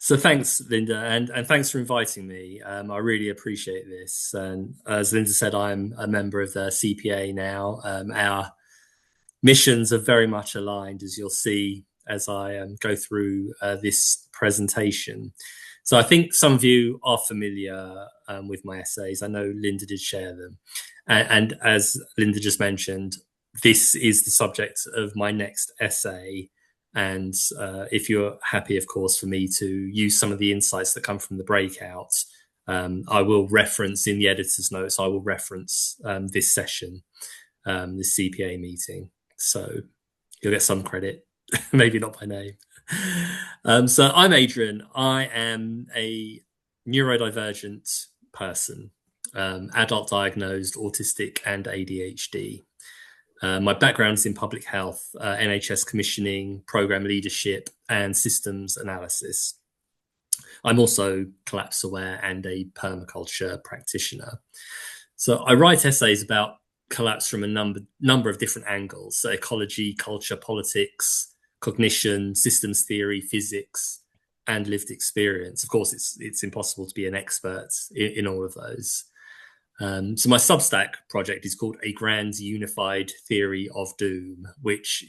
So thanks, Linda, and thanks for inviting me. I really appreciate this. And as Linda said, I'm a member of the CPA now. Our missions are very much aligned, as you'll see as I go through this presentation. So I think some of you are familiar with my essays. I know Linda did share them. And as Linda just mentioned, this is the subject of my next essay. And if you're happy, of course, for me to use some of the insights that come from the breakouts, I will reference in the editor's notes, I will reference this session, this CPA meeting. So you'll get some credit, maybe not by name. So I'm Adrian. I am a neurodivergent person, adult diagnosed autistic and ADHD. My background is in public health, NHS commissioning, program leadership, and systems analysis. I'm also collapse aware and a permaculture practitioner. So I write essays about collapse from a number of different angles: so ecology, culture, politics, cognition, systems theory, physics, and lived experience. Of course, it's impossible to be an expert in all of those. So my Substack project is called A Grand Unified Theory of Doom, which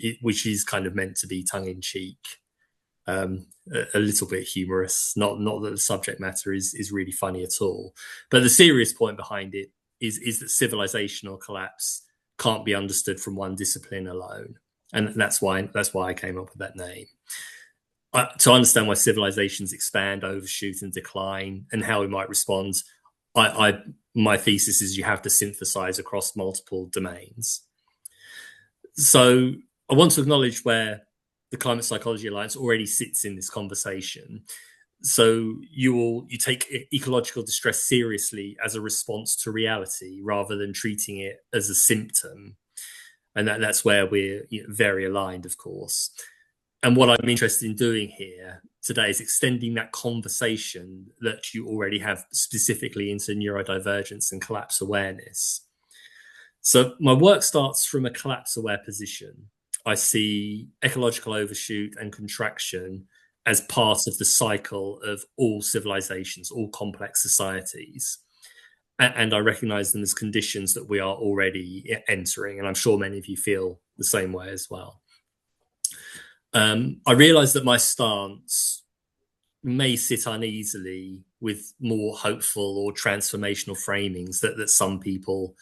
is kind of meant to be tongue-in-cheek, a little bit humorous. Not that the subject matter is really funny at all, but the serious point behind it is that civilizational collapse can't be understood from one discipline alone, and that's why I came up with that name. To understand why civilizations expand, overshoot, and decline, and how we might respond, my thesis is you have to synthesize across multiple domains. So I want to acknowledge where the Climate Psychology Alliance already sits in this conversation. So you take ecological distress seriously as a response to reality rather than treating it as a symptom. And that's where we're very aligned, of course. And what I'm interested in doing here today is extending that conversation that you already have specifically into neurodivergence and collapse awareness. So my work starts from a collapse aware position. I see ecological overshoot and contraction as part of the cycle of all civilizations, all complex societies. And I recognize them as conditions that we are already entering. And I'm sure many of you feel the same way as well. I realize that my stance may sit uneasily with more hopeful or transformational framings that some people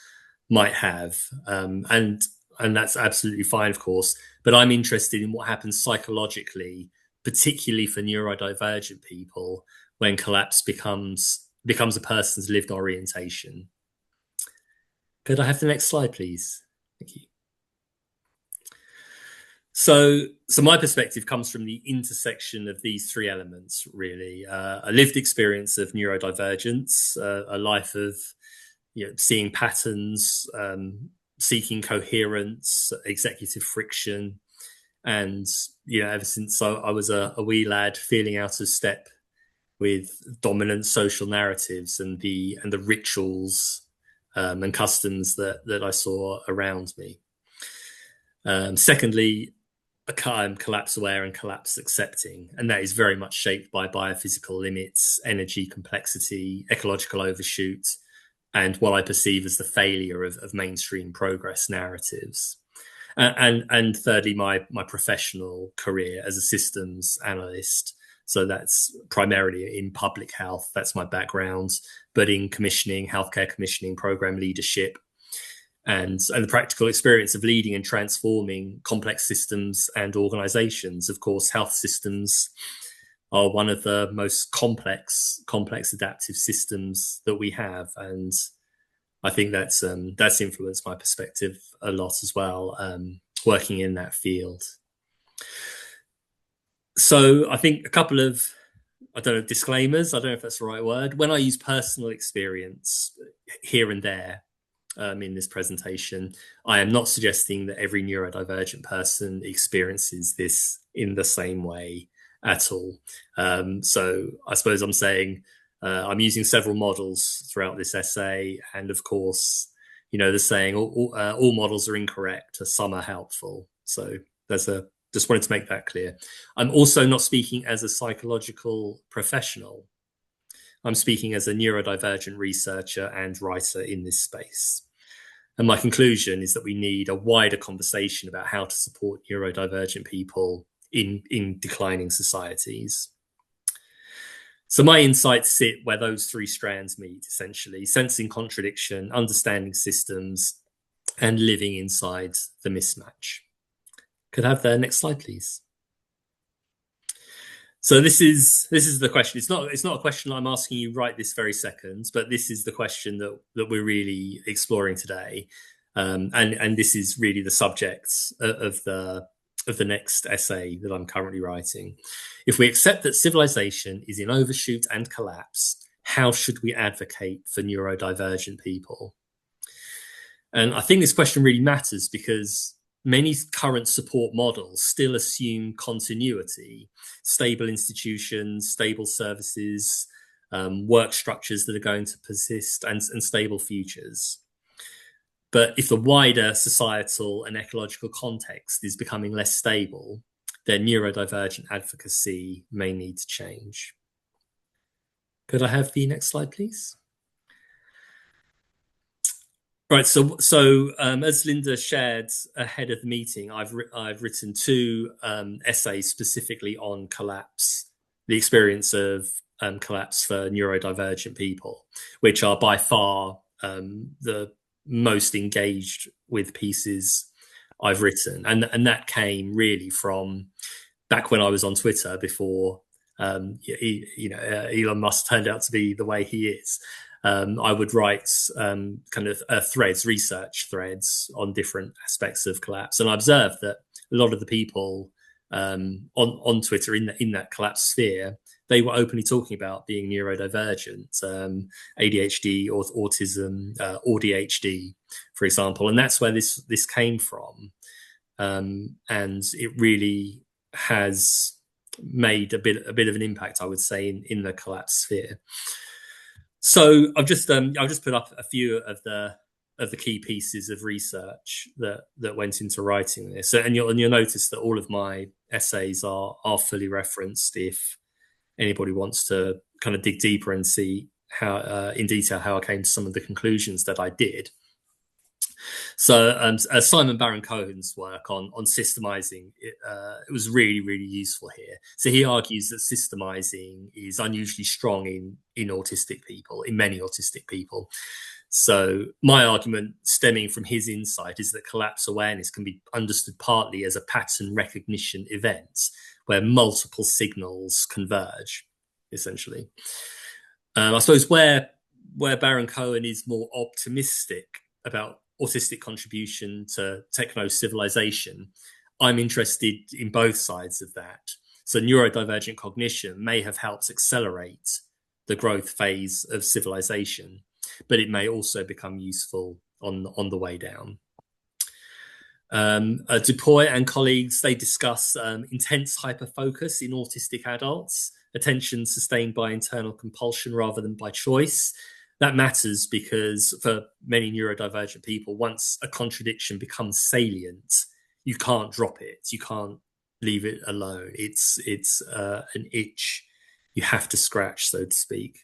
might have. And that's absolutely fine, of course. But I'm interested in what happens psychologically, particularly for neurodivergent people, when collapse becomes a person's lived orientation. Could I have the next slide, please? Thank you. So my perspective comes from the intersection of these three elements, really. A lived experience of neurodivergence, a life of seeing patterns, seeking coherence, executive friction, and ever since I was a wee lad, feeling out of step with dominant social narratives and the rituals and customs that I saw around me. Secondly, I'm collapse aware and collapse accepting, and that is very much shaped by biophysical limits, energy complexity, ecological overshoot, and what I perceive as the failure of mainstream progress narratives. And thirdly, my professional career as a systems analyst. So that's primarily in public health. That's my background, but in commissioning, healthcare commissioning, program leadership, and the practical experience of leading and transforming complex systems and organizations. Of course, health systems are one of the most complex adaptive systems that we have. And I think that's influenced my perspective a lot as well, working in that field. So I think a couple of, disclaimers, I don't know if that's the right word. When I use personal experience here and there, in this presentation, I am not suggesting that every neurodivergent person experiences this in the same way at all. So I suppose I'm saying I'm using several models throughout this essay, and of course, the saying all models are incorrect, some are helpful. So there's a Just wanted to make that clear. I'm also not speaking as a psychological professional. I'm speaking as a neurodivergent researcher and writer in this space. And my conclusion is that we need a wider conversation about how to support neurodivergent people in declining societies. So my insights sit where those three strands meet, essentially: sensing contradiction, understanding systems, and living inside the mismatch. Could I have the next slide, please? So this is the question. It's not a question I'm asking you right this very second, but this is the question that we're really exploring today, and this is really the subject of the next essay that I'm currently writing. If we accept that civilization is in overshoot and collapse, how should we advocate for neurodivergent people? And I think this question really matters because many current support models still assume continuity, stable institutions, stable services, work structures that are going to persist, and stable futures. But if the wider societal and ecological context is becoming less stable, then neurodivergent advocacy may need to change. Could I have the next slide, please? Right, so as Linda shared ahead of the meeting, I've written two essays specifically on collapse, the experience of collapse for neurodivergent people, which are by far the most engaged with pieces I've written, and that came really from back when I was on Twitter before Elon Musk turned out to be the way he is. I would write kind of research threads on different aspects of collapse, and I observed that a lot of the people on Twitter in that collapse sphere, they were openly talking about being neurodivergent, ADHD or autism, or ADHD, for example, and that's where this came from, and it really has made a bit of an impact, I would say, in the collapse sphere. So I've just put up a few of the key pieces of research that went into writing this, and you'll notice that all of my essays are fully referenced if anybody wants to kind of dig deeper and see how in detail how I came to some of the conclusions that I did. So Simon Baron-Cohen's work on systemizing it was really, really useful here. So he argues that systemizing is unusually strong in autistic people, in many autistic people. So my argument, stemming from his insight, is that collapse awareness can be understood partly as a pattern recognition event where multiple signals converge, essentially. I suppose where Baron-Cohen is more optimistic about autistic contribution to techno-civilization, I'm interested in both sides of that. So neurodivergent cognition may have helped accelerate the growth phase of civilization, but it may also become useful on the way down. Dupuy and colleagues, they discuss intense hyperfocus in autistic adults, attention sustained by internal compulsion rather than by choice. That matters because for many neurodivergent people, once a contradiction becomes salient, you can't drop it. You can't leave it alone. It's an itch you have to scratch, so to speak.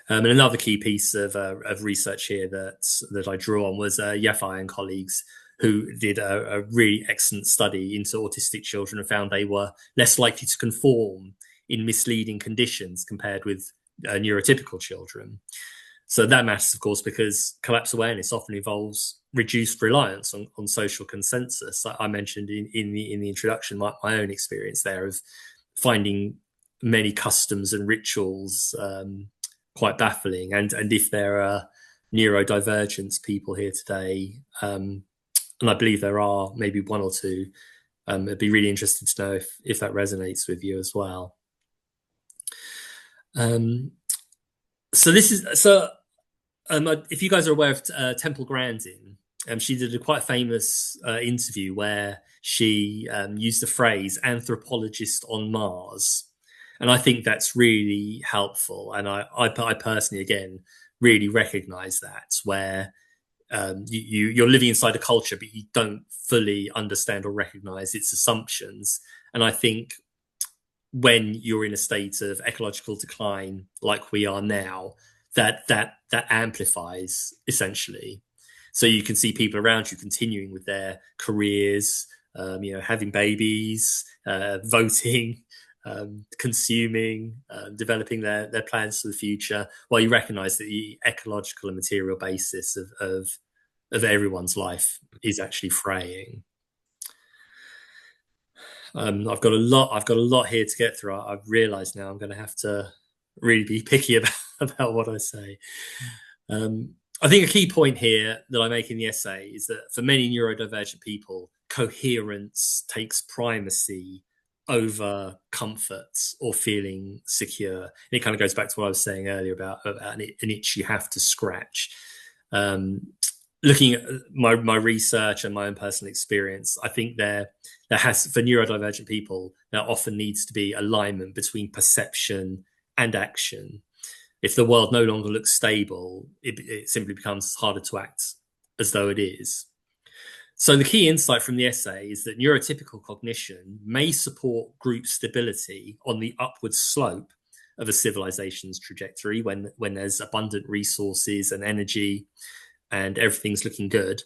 And another key piece of research here that I drew on was Yafai and colleagues, who did a really excellent study into autistic children and found they were less likely to conform in misleading conditions compared with neurotypical children. So that matters, of course, because collapse awareness often involves reduced reliance on social consensus. I mentioned in the introduction my own experience there of finding many customs and rituals quite baffling. And if there are neurodivergent people here today, and I believe there are maybe one or two, I'd be really interested to know if that resonates with you as well. If you guys are aware of Temple Grandin, she did a quite famous interview where she used the phrase anthropologist on Mars. And I think that's really helpful. And I personally, again, really recognize that, where you're living inside a culture, but you don't fully understand or recognize its assumptions. And I think when you're in a state of ecological decline, like we are now, that amplifies essentially. So you can see people around you continuing with their careers, having babies, voting, consuming, developing their plans for the future, while you recognise that the ecological and material basis of everyone's life is actually fraying. I've got a lot here to get through. I've realised now I'm going to have to really be picky about what I say. I think a key point here that I make in the essay is that for many neurodivergent people, coherence takes primacy over comfort or feeling secure. And it kind of goes back to what I was saying earlier about an itch you have to scratch. Looking at my research and my own personal experience, I think there has, for neurodivergent people, there often needs to be alignment between perception and action. If the world no longer looks stable, it simply becomes harder to act as though it is. So the key insight from the essay is that neurotypical cognition may support group stability on the upward slope of a civilization's trajectory when there's abundant resources and energy and everything's looking good.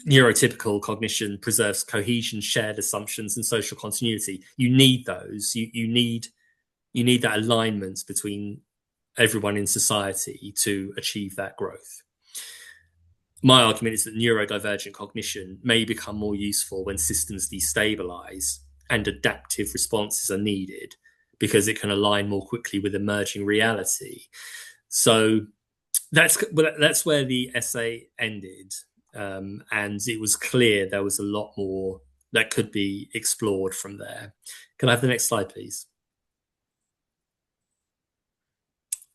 Neurotypical cognition preserves cohesion, shared assumptions, and social continuity. You need those. You need that alignment between everyone in society to achieve that growth. My argument is that neurodivergent cognition may become more useful when systems destabilize and adaptive responses are needed, because it can align more quickly with emerging reality. So that's where the essay ended, and it was clear there was a lot more that could be explored from there. Can I have the next slide, please?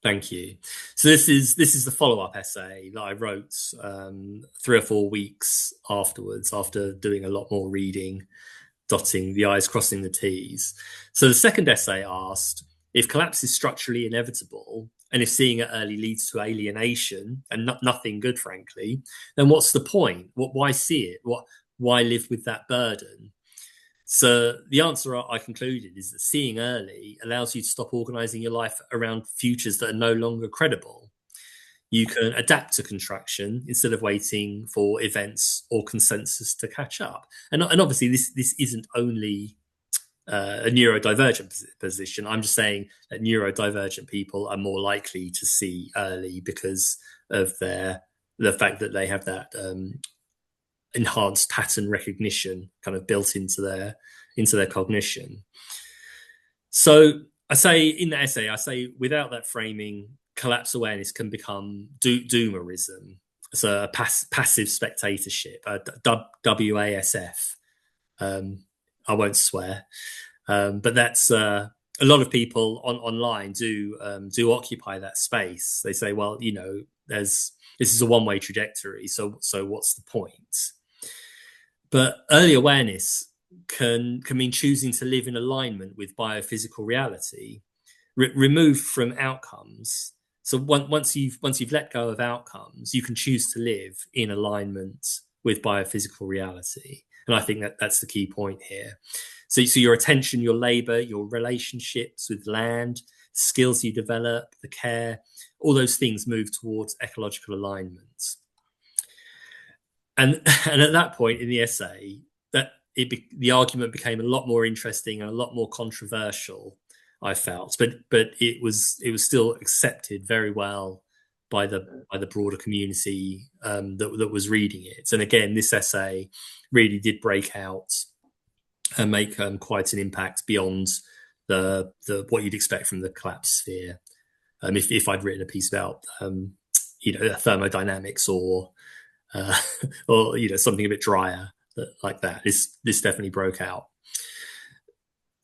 Thank you. So this is the follow-up essay that I wrote 3 or 4 weeks afterwards, after doing a lot more reading, dotting the I's, crossing the T's. So the second essay asked, if collapse is structurally inevitable, and if seeing it early leads to alienation and nothing good, frankly, then what's the point? Why see it? Why live with that burden? So the answer I concluded is that seeing early allows you to stop organising your life around futures that are no longer credible. You can adapt to contraction instead of waiting for events or consensus to catch up. And obviously, this isn't only a neurodivergent position. I'm just saying that neurodivergent people are more likely to see early because of the fact that they have that enhanced pattern recognition kind of built into their cognition. So I say in the essay, without that framing, collapse awareness can become doomerism. So a passive spectatorship, WASF. I won't swear, but that's a lot of people online do occupy that space. They say, well, this is a one-way trajectory, so what's the point? But early awareness can mean choosing to live in alignment with biophysical reality, removed from outcomes. So once you've let go of outcomes, you can choose to live in alignment with biophysical reality. And I think that's the key point here. So your attention, your labor, your relationships with land, skills you develop, the care, all those things move towards ecological alignment. And at that point in the essay, the argument became a lot more interesting and a lot more controversial, I felt, but it was still accepted very well by the broader community that was reading it. And again, this essay really did break out and make quite an impact beyond the what you'd expect from the collapse sphere. If I'd written a piece about thermodynamics or something a bit drier like that, this definitely broke out.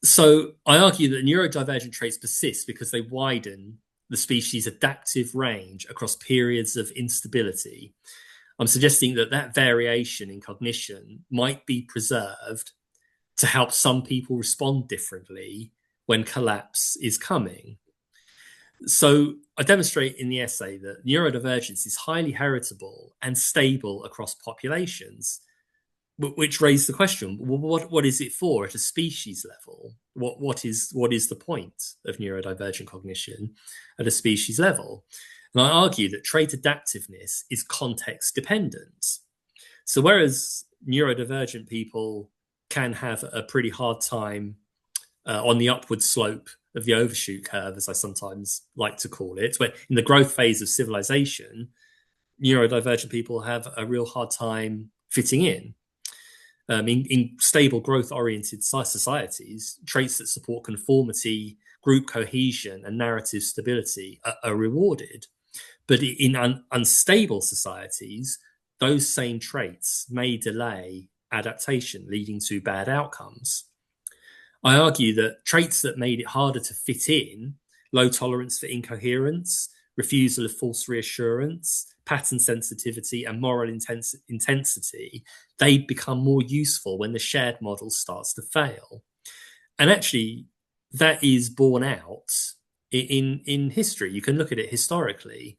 So I argue that neurodivergent traits persist because they widen the species' adaptive range across periods of instability. I'm suggesting that variation in cognition might be preserved to help some people respond differently when collapse is coming. So I demonstrate in the essay that neurodivergence is highly heritable and stable across populations, which raised the question: what is it for at a species level? What is the point of neurodivergent cognition at a species level? And I argue that trait adaptiveness is context dependent. So whereas neurodivergent people can have a pretty hard time on the upward slope of the overshoot curve, as I sometimes like to call it, where in the growth phase of civilization, neurodivergent people have a real hard time fitting in. In stable growth-oriented societies, traits that support conformity, group cohesion, and narrative stability are rewarded. But in unstable societies, those same traits may delay adaptation, leading to bad outcomes. I argue that traits that made it harder to fit in, low tolerance for incoherence, refusal of false reassurance, pattern sensitivity, and moral intensity, they become more useful when the shared model starts to fail. And actually, that is borne out in history. You can look at it historically.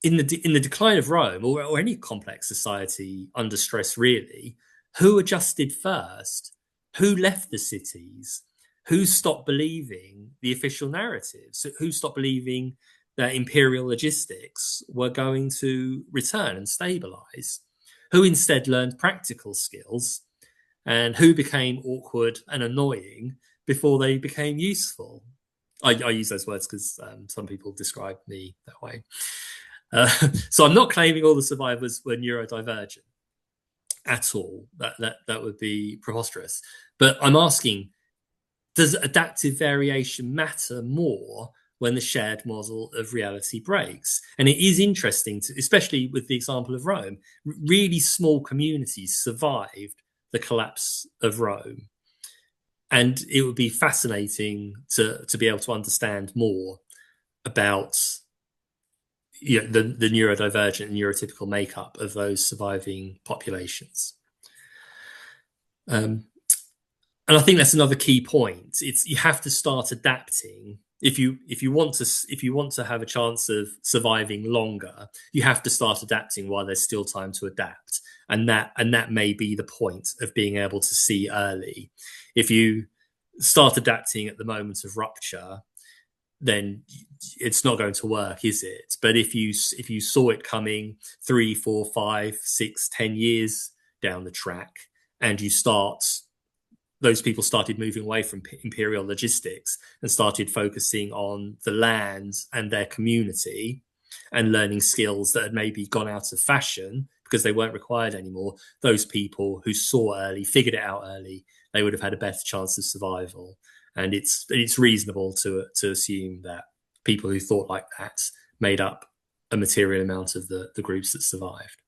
In the decline of Rome, or any complex society under stress, really, who adjusted first? Who left the cities? Who stopped believing the official narratives? Who stopped believing that imperial logistics were going to return and stabilize? Who instead learned practical skills? And who became awkward and annoying before they became useful? I use those words because some people describe me that way. So I'm not claiming all the survivors were neurodivergent at all. That would be preposterous. But I'm asking, does adaptive variation matter more when the shared model of reality breaks? And it is interesting, especially with the example of Rome, really small communities survived the collapse of Rome. And it would be fascinating to be able to understand more about the neurodivergent and neurotypical makeup of those surviving populations. And I think that's another key point. It's you have to start adapting if you want to have a chance of surviving longer. You have to start adapting while there's still time to adapt, and that may be the point of being able to see early. If you start adapting at the moment of rupture, then it's not going to work, is it? But if you saw it coming 3, 4, 5, 6, 10 years down the track, and those people started moving away from imperial logistics and started focusing on the land and their community and learning skills that had maybe gone out of fashion because they weren't required anymore. Those people who saw early, figured it out early, they would have had a better chance of survival. And it's reasonable to assume that people who thought like that made up a material amount of the groups that survived.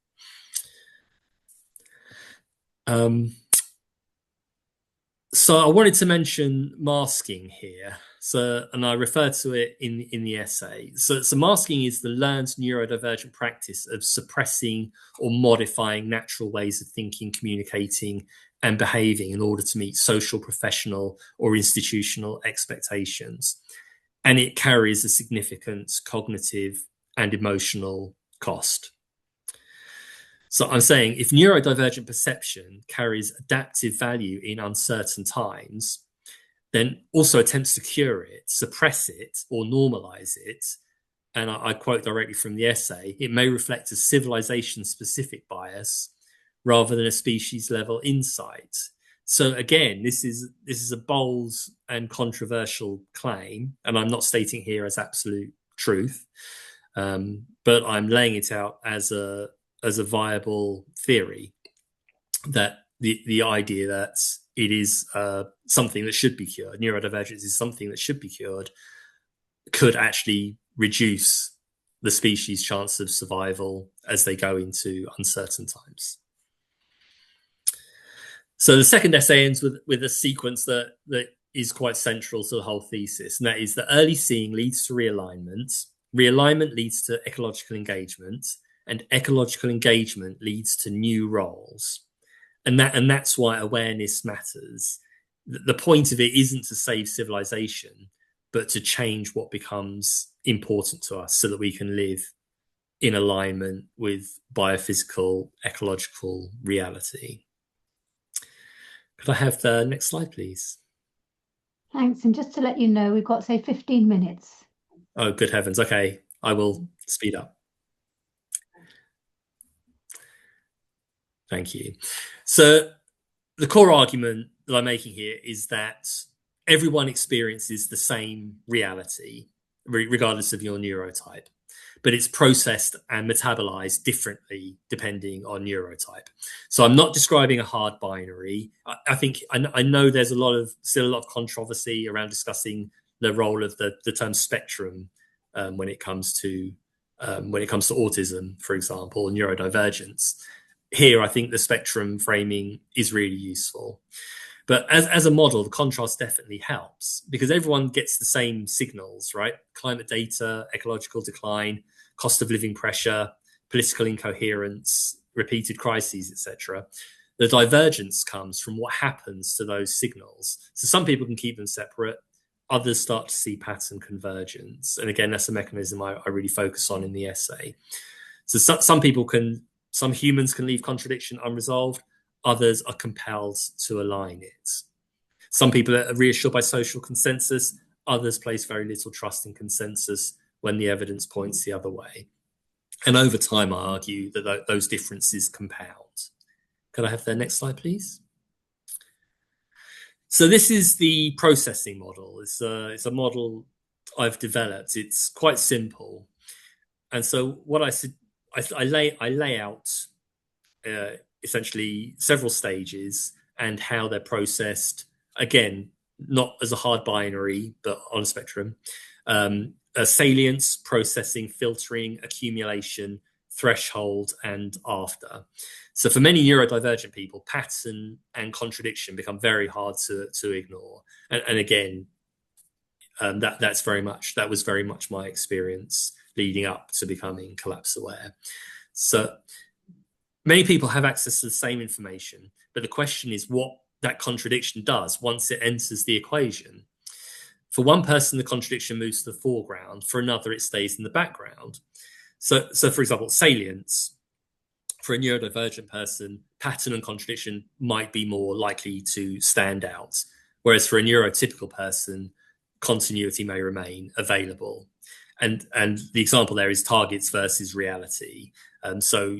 So I wanted to mention masking here. And I refer to it in the essay. So masking is the learned neurodivergent practice of suppressing or modifying natural ways of thinking, communicating, and behaving in order to meet social, professional, or institutional expectations. And it carries a significant cognitive and emotional cost. So I'm saying if neurodivergent perception carries adaptive value in uncertain times, then also attempts to cure it, suppress it, or normalize it, and I quote directly from the essay, it may reflect a civilization-specific bias rather than a species-level insight. So again, this is a bold and controversial claim, and I'm not stating here as absolute truth, but I'm laying it out as a viable theory, that the idea that it is something that should be cured, neurodivergence is something that should be cured, could actually reduce the species' chance of survival as they go into uncertain times. So the second essay ends with a sequence that is quite central to the whole thesis, and that is that early seeing leads to realignment, realignment leads to ecological engagement, and ecological engagement leads to new roles. And that's why awareness matters. The point of it isn't to save civilization, but to change what becomes important to us so that we can live in alignment with biophysical, ecological reality. Could I have the next slide, please? Thanks. And just to let you know, we've got, say, 15 minutes. Oh, good heavens. Okay, I will speed up. Thank you. So the core argument that I'm making here is that everyone experiences the same reality, regardless of your neurotype, but it's processed and metabolized differently depending on neurotype. So I'm not describing a hard binary. I know there's still a lot of controversy around discussing the role of the term spectrum when it comes to autism, for example, neurodivergence. Here, I think the spectrum framing is really useful. But as a model, the contrast definitely helps because everyone gets the same signals, right? Climate data, ecological decline, cost of living pressure, political incoherence, repeated crises, etc. The divergence comes from what happens to those signals. So some people can keep them separate, others start to see pattern convergence. And again, that's a mechanism I really focus on in the essay. So some humans can leave contradiction unresolved, others are compelled to align it. Some people are reassured by social consensus, others place very little trust in consensus when the evidence points the other way. And over time, I argue that those differences compound. Could I have the next slide, please? So this is the processing model. It's a model I've developed. It's quite simple. And so what I lay out essentially several stages and how they're processed, again, not as a hard binary, but on a spectrum. Salience, processing, filtering, accumulation, threshold, and after. So for many neurodivergent people, pattern and contradiction become very hard to ignore. And again, that was very much my experience leading up to becoming collapse aware. So many people have access to the same information, but the question is what that contradiction does once it enters the equation. For one person, the contradiction moves to the foreground. For another, it stays in the background. So for example, salience. For a neurodivergent person, pattern and contradiction might be more likely to stand out. Whereas for a neurotypical person, continuity may remain available. And the example there is targets versus reality. So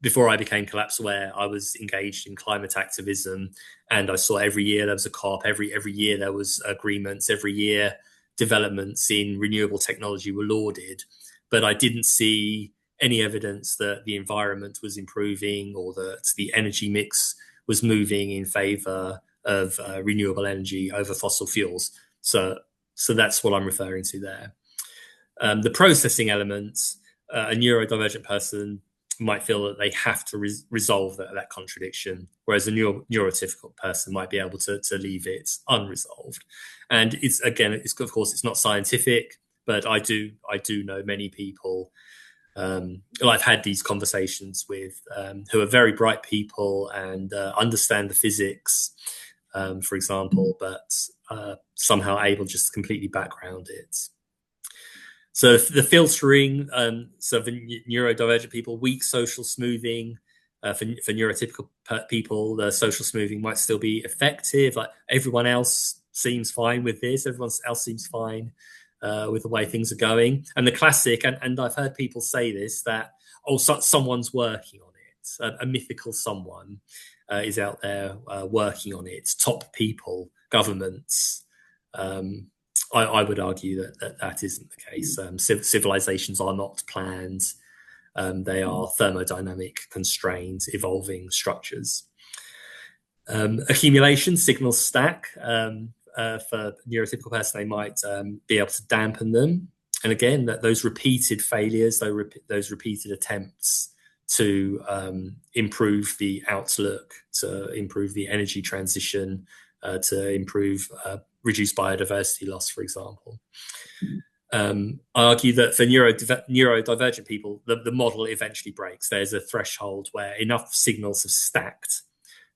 before I became collapse aware, I was engaged in climate activism, and I saw every year there was a COP. Every year there was agreements. Every year developments in renewable technology were lauded, but I didn't see any evidence that the environment was improving or that the energy mix was moving in favor of renewable energy over fossil fuels. So that's what I'm referring to there. The processing elements, a neurodivergent person might feel that they have to resolve that contradiction, whereas a neurotypical person might be able to leave it unresolved. And of course, it's not scientific, but I do know many people. I've had these conversations with who are very bright people and understand the physics, for example, but somehow able just to completely background it. So the filtering, so for neurodivergent people, weak social smoothing. For neurotypical people, the social smoothing might still be effective. Like everyone else seems fine with this. Everyone else seems fine with the way things are going. And the classic, and I've heard people say this, that, someone's working on it. A mythical someone is out there working on it. Top people, governments. I would argue that isn't the case. Civilizations are not planned. They are thermodynamic, constrained, evolving structures. Accumulation, signals stack. For a neurotypical person, they might be able to dampen them. And again, those repeated failures, those repeated attempts to improve the outlook, to improve the energy transition, to improve reduce biodiversity loss, for example. I argue that for neurodivergent people, the model eventually breaks. There's a threshold where enough signals have stacked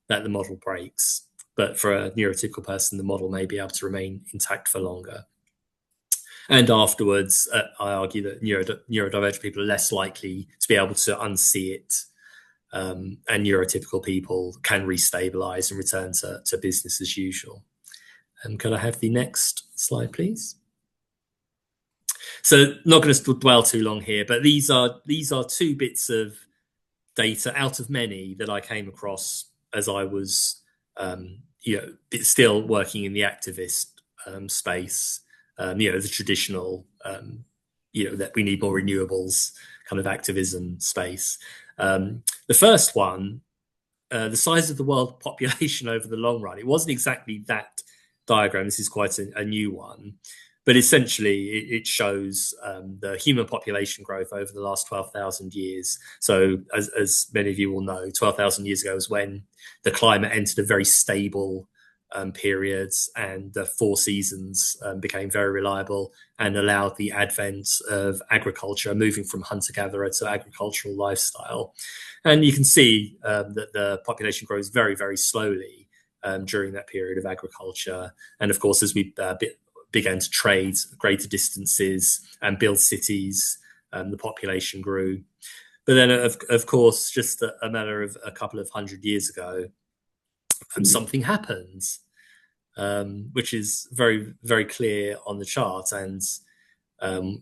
that the model breaks. But for a neurotypical person, the model may be able to remain intact for longer. And afterwards, I argue that neurodivergent people are less likely to be able to unsee it, and neurotypical people can restabilize and return to business as usual. Could I have the next slide, please? So not going to dwell too long here, but these are two bits of data out of many that I came across as I was still working in the activist space, the traditional that we need more renewables kind of activism space. The first one, the size of the world population over the long run, it wasn't exactly that diagram. This is quite a new one. But essentially, it shows the human population growth over the last 12,000 years. So as many of you will know, 12,000 years ago was when the climate entered a very stable periods, and the 4 seasons became very reliable and allowed the advent of agriculture, moving from hunter-gatherer to agricultural lifestyle. And you can see that the population grows very, very slowly during that period of agriculture. And of course, as we began to trade greater distances and build cities, the population grew. But then, of course, just a matter of a couple of 100 years ago, something happened, which is very, very clear on the chart. And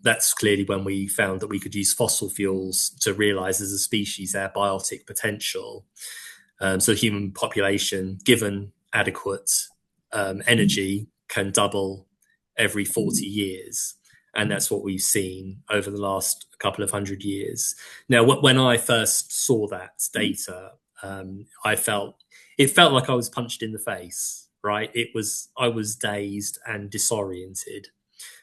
that's clearly when we found that we could use fossil fuels to realize as a species our biotic potential. So human population, given adequate energy, can double every 40 years. And that's what we've seen over the last couple of 100 years. Now, when I first saw that data, it felt like I was punched in the face, right? I was dazed and disoriented.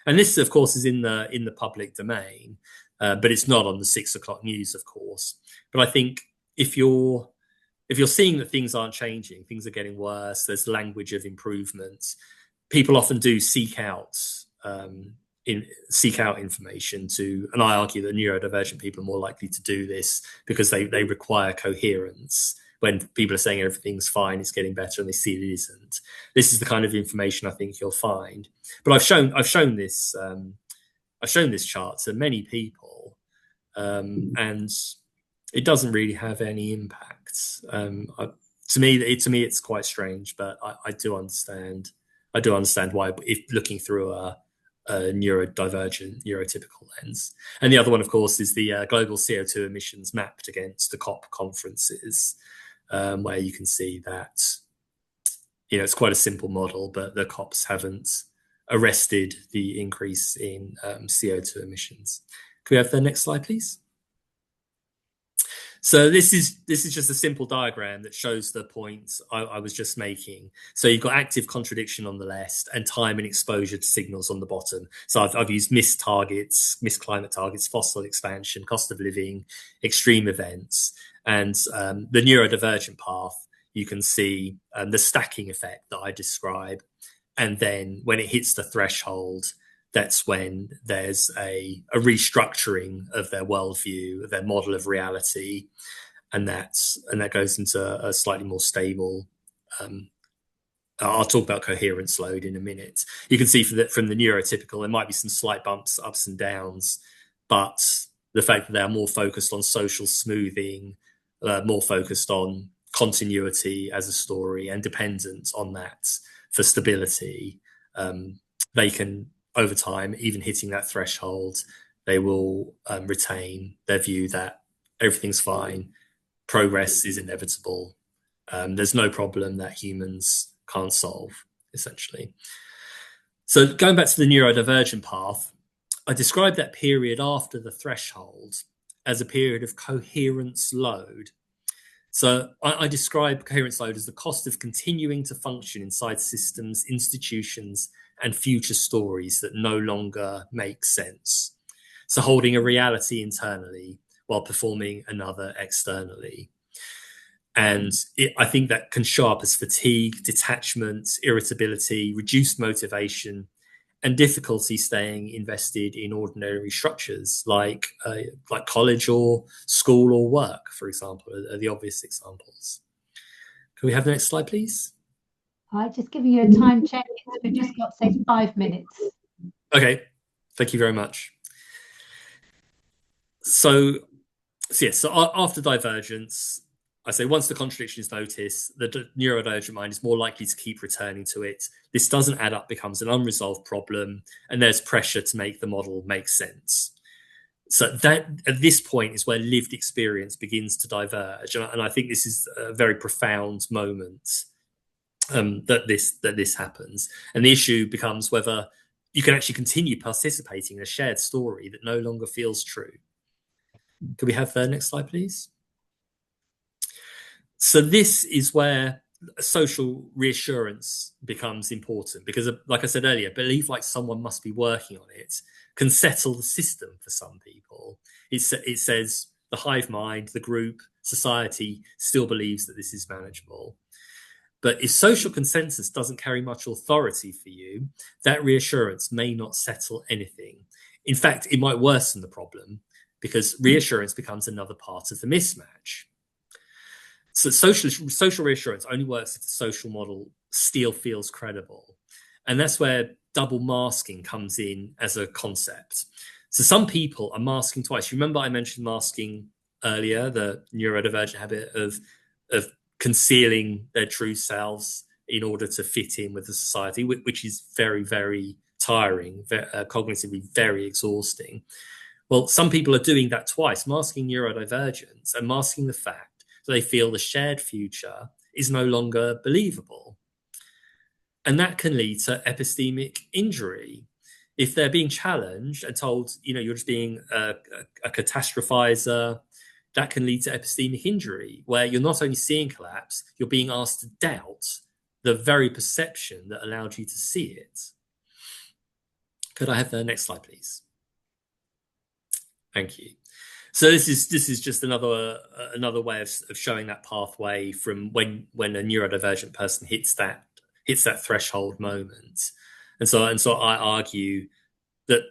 And this, of course, is in the public domain, but it's not on the 6 o'clock news, of course. But I think if you're seeing that things aren't changing, things are getting worse, there's language of improvement, people often do seek out information and I argue that neurodivergent people are more likely to do this because they require coherence. When people are saying everything's fine, it's getting better, and they see it isn't. This is the kind of information I think you'll find. But I've shown this chart to many people, and it doesn't really have any impact. To me, it's quite strange, but I do understand. I do understand why, if looking through a neurodivergent, neurotypical lens. And the other one, of course, is the global CO2 emissions mapped against the COP conferences, where you can see that, it's quite a simple model, but the COPs haven't arrested the increase in CO2 emissions. Can we have the next slide, please? So this is just a simple diagram that shows the points I was just making. So you've got active contradiction on the left and time and exposure to signals on the bottom. So I've used missed targets, missed climate targets, fossil expansion, cost of living, extreme events, and the neurodivergent path. You can see the stacking effect that I describe. And then when it hits the threshold, that's when there's a restructuring of their worldview, their model of reality, and that goes into a slightly more stable. I'll talk about coherence load in a minute. You can see from the neurotypical, there might be some slight bumps, ups and downs, but the fact that they're more focused on social smoothing, more focused on continuity as a story, and dependent on that for stability, they can, over time, even hitting that threshold, they will retain their view that everything's fine, progress is inevitable, there's no problem that humans can't solve, essentially. So going back to the neurodivergent path, I described that period after the threshold as a period of coherence load. So I describe coherence load as the cost of continuing to function inside systems, institutions, and future stories that no longer make sense. So holding a reality internally while performing another externally. And I think that can show up as fatigue, detachment, irritability, reduced motivation, and difficulty staying invested in ordinary structures like college or school or work, for example, are the obvious examples. Can we have the next slide, please? Just giving you a time check. We've just got, say, 5 minutes. Okay, Thank you very much. So yes, so after divergence, I say once the contradiction is noticed, the neurodivergent mind is more likely to keep returning to it. This doesn't add up, becomes an unresolved problem, and there's pressure to make the model make sense. So that at this point is where lived experience begins to diverge, and I think this is a very profound moment that this happens, and the issue becomes whether you can actually continue participating in a shared story that no longer feels true. Could we have the next slide, please? So this is where social reassurance becomes important because, like I said earlier, belief like someone must be working on it can settle the system for some people. It says the hive mind, the group, society still believes that this is manageable. But if social consensus doesn't carry much authority for you, that reassurance may not settle anything. In fact, it might worsen the problem because reassurance becomes another part of the mismatch. So social reassurance only works if the social model still feels credible. And that's where double masking comes in as a concept. So some people are masking twice. Remember I mentioned masking earlier, the neurodivergent habit of concealing their true selves in order to fit in with the society, which is very, very tiring, cognitively very exhausting. Well, some people are doing that twice, masking neurodivergence and masking the fact that they feel the shared future is no longer believable. And that can lead to epistemic injury. If they're being challenged and told, you're just being a catastrophizer, that can lead to epistemic injury, where you're not only seeing collapse, you're being asked to doubt the very perception that allowed you to see it. Could I have the next slide, please? Thank you. So this is just another way of showing that pathway from when a neurodivergent person hits that threshold moment. And so I argue that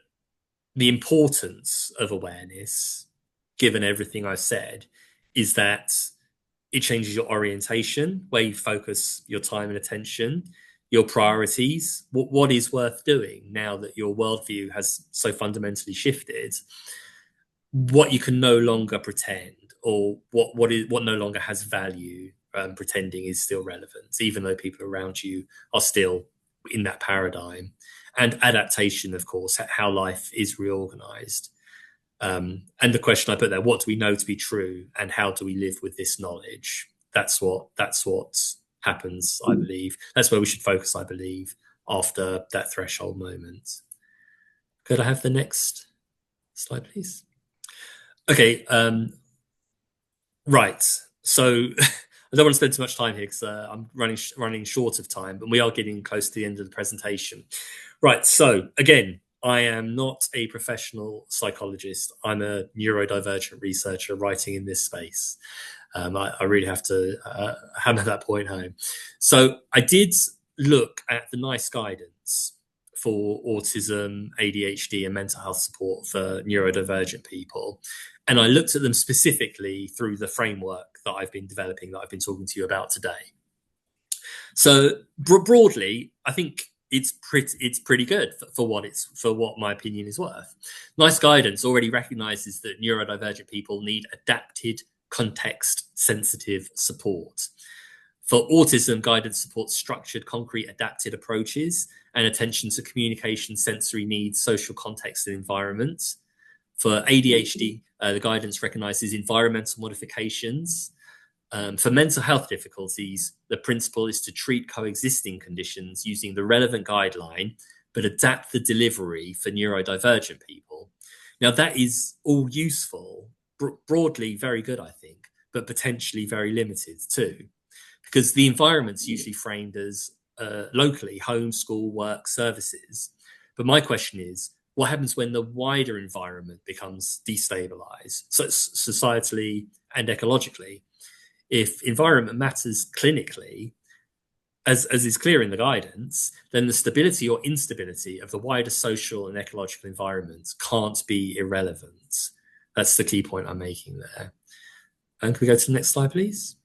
the importance of awareness, given everything I've said, is that it changes your orientation, where you focus your time and attention, your priorities, what is worth doing now that your worldview has so fundamentally shifted, what you can no longer pretend, or what no longer has value. Pretending is still relevant, even though people around you are still in that paradigm. And adaptation, of course, how life is reorganized. And the question I put there: what do we know to be true, and how do we live with this knowledge? That's what happens, I believe. That's where we should focus, I believe, after that threshold moment. Could I have the next slide, please? Okay. Right. So I don't want to spend too much time here because I'm running short of time, but we are getting close to the end of the presentation. Right. So again, I am not a professional psychologist. I'm a neurodivergent researcher writing in this space. I really have to hammer that point home. So I did look at the NICE guidance for autism, ADHD, and mental health support for neurodivergent people. And I looked at them specifically through the framework that I've been developing, that I've been talking to you about today. So broadly, I think it's pretty good for what my opinion is worth. NICE guidance already recognizes that neurodivergent people need adapted, context-sensitive support. For autism, guidance supports structured, concrete, adapted approaches and attention to communication, sensory needs, social context, and environment. For ADHD, the guidance recognizes environmental modifications. For mental health difficulties, the principle is to treat coexisting conditions using the relevant guideline, but adapt the delivery for neurodivergent people. Now, that is all useful, broadly very good, I think, but potentially very limited too, because the environment's usually framed as locally, home, school, work, services. But my question is, what happens when the wider environment becomes destabilized, so societally and ecologically? If environment matters clinically, as is clear in the guidance, then the stability or instability of the wider social and ecological environment can't be irrelevant. That's the key point I'm making there. And can we go to the next slide, please?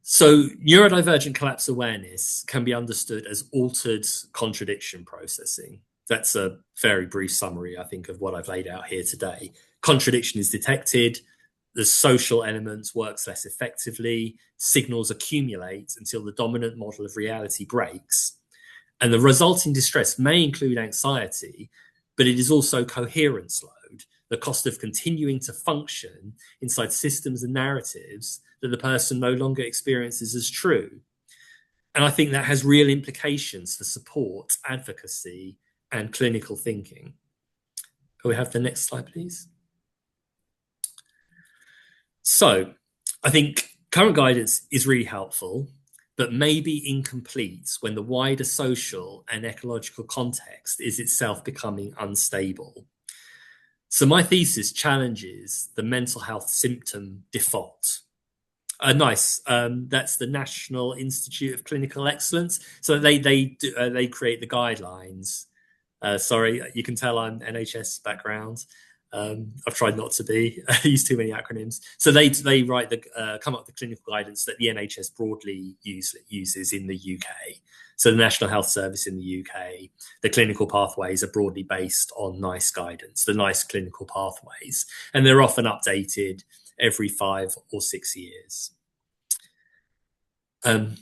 So neurodivergent collapse awareness can be understood as altered contradiction processing. That's a very brief summary, I think, of what I've laid out here today. Contradiction is detected, the social elements works less effectively, signals accumulate until the dominant model of reality breaks, and the resulting distress may include anxiety, but it is also coherence load, the cost of continuing to function inside systems and narratives that the person no longer experiences as true. And I think that has real implications for support, advocacy, and clinical thinking. Can we have the next slide, please? So I think current guidance is really helpful, but may be incomplete when the wider social and ecological context is itself becoming unstable. So my thesis challenges the mental health symptom default. Nice. That's the National Institute of Clinical Excellence. So they create the guidelines. Sorry, you can tell I'm NHS background. I've tried not to be. I use too many acronyms. So they come up with the clinical guidance that the NHS broadly uses in the UK. So the National Health Service in the UK, the clinical pathways are broadly based on NICE guidance, the NICE clinical pathways, and they're often updated every 5 or 6 years. My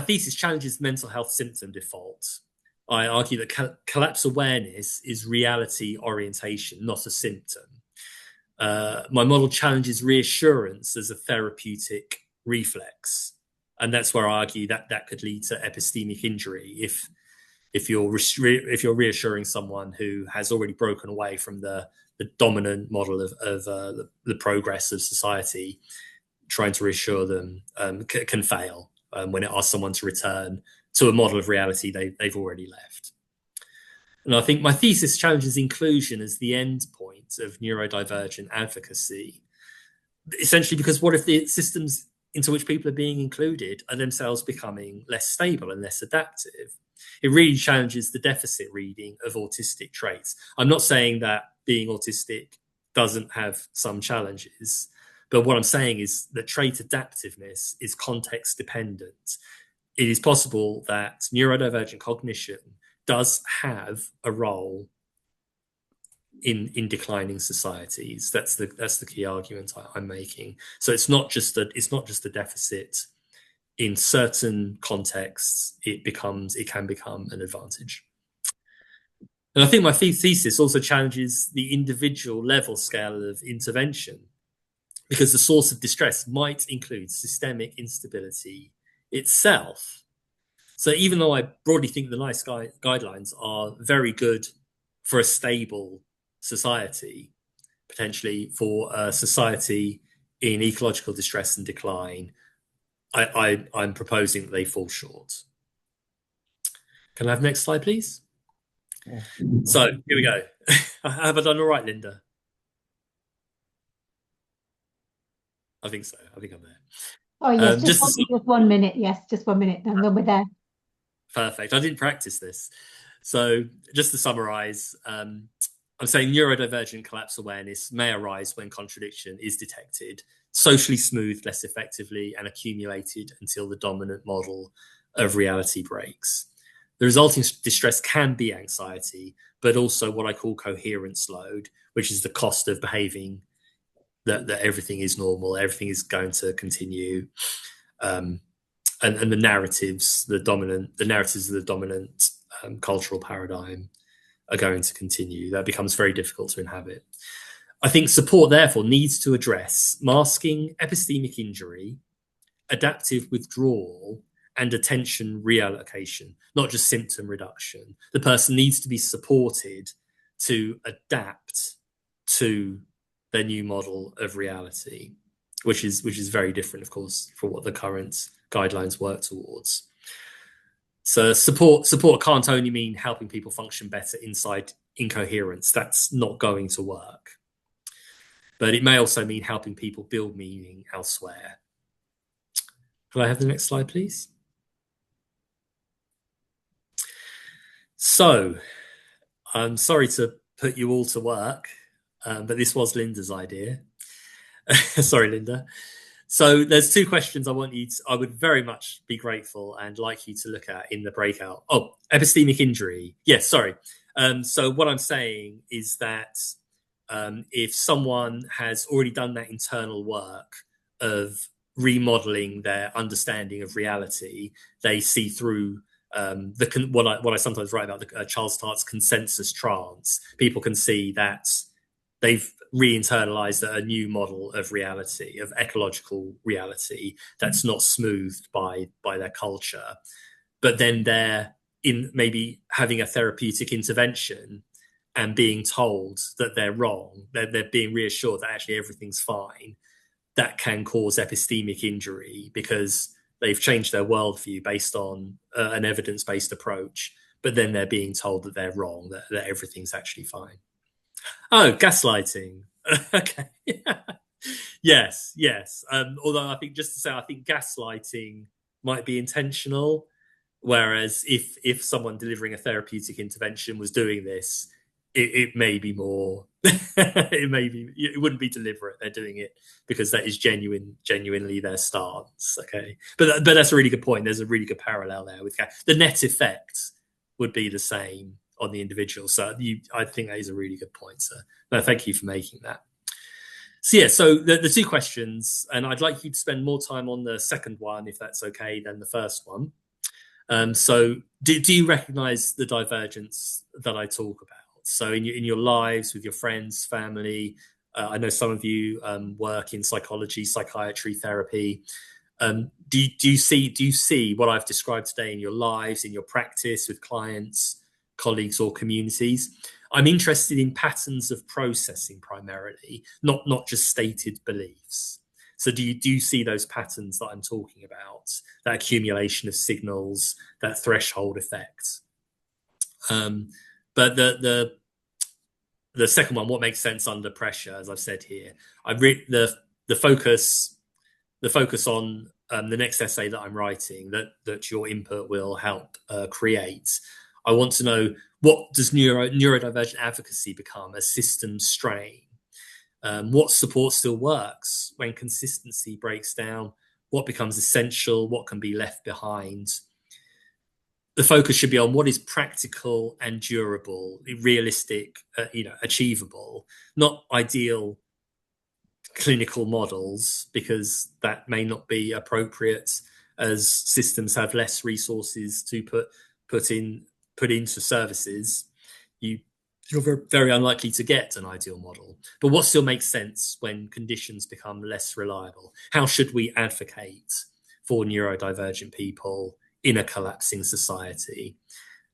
thesis challenges mental health symptom default. I argue that collapse awareness is reality orientation, not a symptom. My model challenges reassurance as a therapeutic reflex, and that's where I argue that could lead to epistemic injury if you're reassuring someone who has already broken away from the dominant model of the progress of society. Trying to reassure them can fail when it asks someone to return to a model of reality they've already left. And I think my thesis challenges inclusion as the end point of neurodivergent advocacy, essentially because what if the systems into which people are being included are themselves becoming less stable and less adaptive? It really challenges the deficit reading of autistic traits. I'm not saying that being autistic doesn't have some challenges, but what I'm saying is that trait adaptiveness is context dependent. It is possible that neurodivergent cognition does have a role in declining societies. That's the key argument I'm making. So it's not just a deficit. In certain contexts, it can become an advantage. And I think my thesis also challenges the individual level scale of intervention, because the source of distress might include systemic instability itself. So even though I broadly think the NICE guidelines are very good for a stable society, potentially for a society in ecological distress and decline, I'm proposing that they fall short. Can I have next slide, please? So here we go. Have I done all right, Linda? I think so. I think I'm there. Oh, yes, just 1 minute. Yes, just 1 minute, and then we're there. Perfect. I didn't practice this. So just to summarize, I'm saying neurodivergent collapse awareness may arise when contradiction is detected, socially smoothed less effectively, and accumulated until the dominant model of reality breaks. The resulting distress can be anxiety, but also what I call coherence load, which is the cost of behaving that everything is normal, everything is going to continue. And the narratives of the dominant cultural paradigm are going to continue. That becomes very difficult to inhabit. I think support, therefore, needs to address masking epistemic injury, adaptive withdrawal, and attention reallocation, not just symptom reduction. The person needs to be supported to adapt to their new model of reality, which is very different, of course, from what the current guidelines work towards. So support can't only mean helping people function better inside incoherence. That's not going to work. But it may also mean helping people build meaning elsewhere. Could I have the next slide, please? So I'm sorry to put you all to work, but this was Linda's idea. Sorry, Linda. So there's two questions I would very much be grateful and like you to look at in the breakout. Oh, epistemic injury. Yes, sorry. So what I'm saying is that if someone has already done that internal work of remodeling their understanding of reality, they see through what I sometimes write about the Charles Tart's consensus trance. People can see that they've re-internalized a new model of reality, of ecological reality, that's not smoothed by their culture. But then they're in maybe having a therapeutic intervention and being told that they're wrong, they're being reassured that actually everything's fine. That can cause epistemic injury because they've changed their worldview based on an evidence-based approach, but then they're being told that they're wrong, that everything's actually fine. Oh, gaslighting. Okay. Yes, yes. Although I think, just to say, I think gaslighting might be intentional, whereas if someone delivering a therapeutic intervention was doing this, it may be more. It wouldn't be deliberate. They're doing it because that is genuinely their stance. Okay, but that's a really good point. There's a really good parallel there with the net effect would be the same on the individual. So I think that is a really good point, sir. No, thank you for making that. So yeah, so the two questions, and I'd like you to spend more time on the second one, if that's okay, than the first one. So do you recognize the divergence that I talk about? So in your lives, with your friends, family, I know some of you work in psychology, psychiatry, therapy. Do you see what I've described today in your lives, in your practice with clients, colleagues, or communities? I'm interested in patterns of processing primarily, not just stated beliefs. So do you see those patterns that I'm talking about, that accumulation of signals, that threshold effect? But the second one, what makes sense under pressure, as I've said here, the focus on the next essay that I'm writing, that your input will help create. I want to know, what does neurodivergent advocacy become? A system strain? What support still works when consistency breaks down? What becomes essential? What can be left behind? The focus should be on what is practical and durable, realistic, achievable, not ideal clinical models, because that may not be appropriate, as systems have less resources to put into services. You're very unlikely to get an ideal model. But what still makes sense when conditions become less reliable? How should we advocate for neurodivergent people in a collapsing society?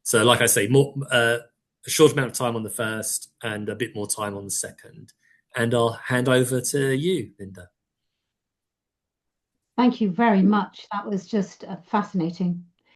So, like I say, a short amount of time on the first and a bit more time on the second. And I'll hand over to you, Linda. Thank you very much. That was just fascinating.